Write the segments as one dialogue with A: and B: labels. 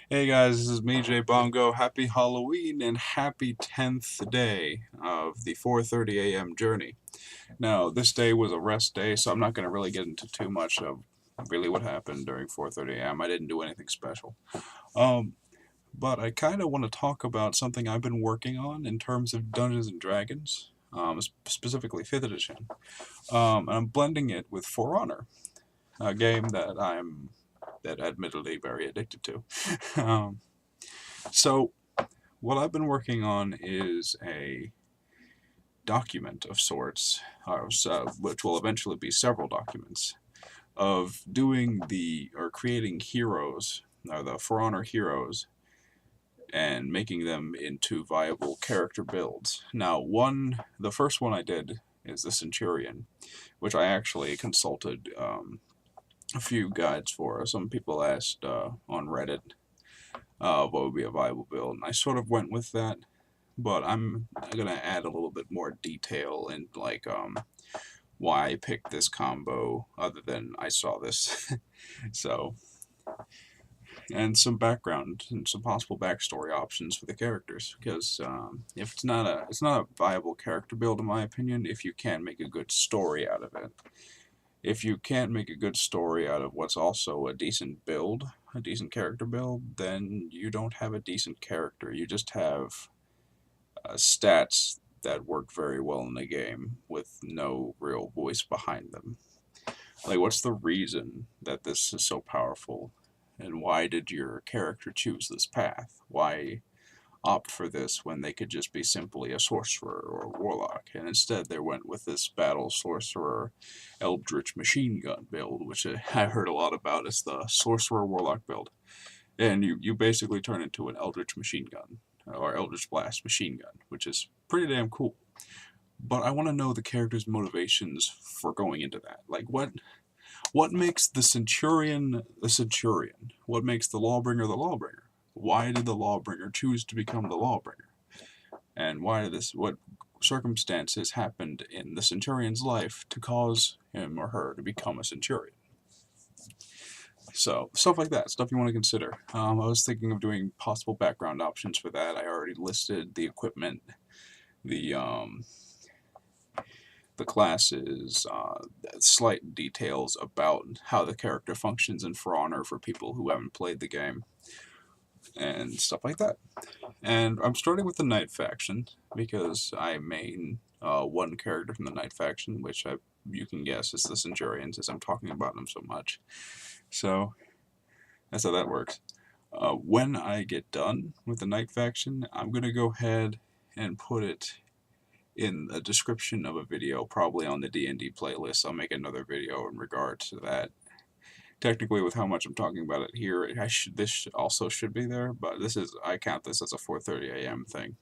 A: Hey guys, this is me, Bongo. Happy Halloween and happy 10th day of the 4:30 a.m. journey. Now, this day was a rest day, so I'm not going to really get into too much of really what happened during 4:30 a.m. I didn't do anything special. Um, but I kind of want to talk about something I've been working on in terms of Dungeons and Dragons, specifically 5th edition. And I'm blending it with For Honor, a game that admittedly very addicted to. um, so what I've been working on is a document of sorts, which will eventually be several documents, of creating heroes, or the For Honor heroes, and making them into viable character builds. Now, the first one I did is the Centurion, which I actually consulted a few guides for. Some people asked on Reddit what would be a viable build, and I sort of went with that. But I'm gonna add a little bit more detail and why I picked this combo other than I saw this. So, and some background and some possible backstory options for the characters, because if it's not a viable character build in my opinion if you can't make a good story out of it. If you can't make a good story out of what's also a decent build, a decent character build, then you don't have a decent character. You just have stats that work very well in the game with no real voice behind them. Like, what's the reason that this is so powerful? And why did your character choose this path? Why opt for this when they could just be simply a sorcerer or a warlock? And instead they went with this battle sorcerer eldritch machine gun build, which I heard a lot about as the sorcerer warlock build. And you basically turn into an eldritch machine gun, or eldritch blast machine gun, which is pretty damn cool. But I want to know the character's motivations for going into that. Like, what makes the Centurion the Centurion? What makes the Lawbringer the Lawbringer? Why did the Lawbringer choose to become the Lawbringer? And what circumstances happened in the Centurion's life to cause him or her to become a Centurion? So, stuff like that, stuff you want to consider. I was thinking of doing possible background options for that. I already listed the equipment, the the classes, slight details about how the character functions in For Honor for people who haven't played the game, and stuff like that. And I'm starting with the Knight faction because I main one character from the Knight faction, which you can guess is the Centurion, since I'm talking about them so much. So that's how that works. When I get done with the Knight faction, I'm going to go ahead and put it in the description of a video, probably on the D&D playlist. I'll make another video in regards to that. Technically, with how much I'm talking about it here, this also should be there, but I count this as a 4:30 a.m. thing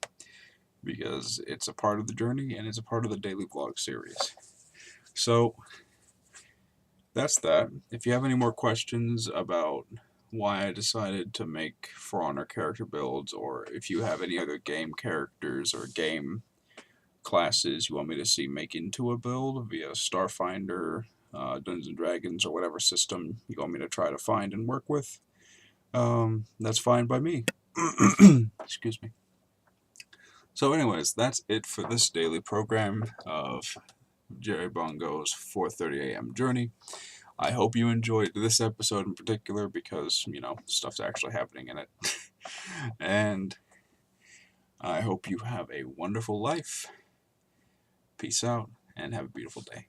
A: because it's a part of the journey and it's a part of the daily vlog series. So that's that. If you have any more questions about why I decided to make For Honor character builds, or if you have any other game characters or game classes you want me to see make into a build via Starfinder, Dungeons and Dragons, or whatever system you want me to try to find and work with, that's fine by me. Excuse me. So anyways, that's it for this daily program of Jerry Bongo's 4:30 a.m. journey. I hope you enjoyed this episode in particular because, stuff's actually happening in it. And I hope you have a wonderful life. Peace out, and have a beautiful day.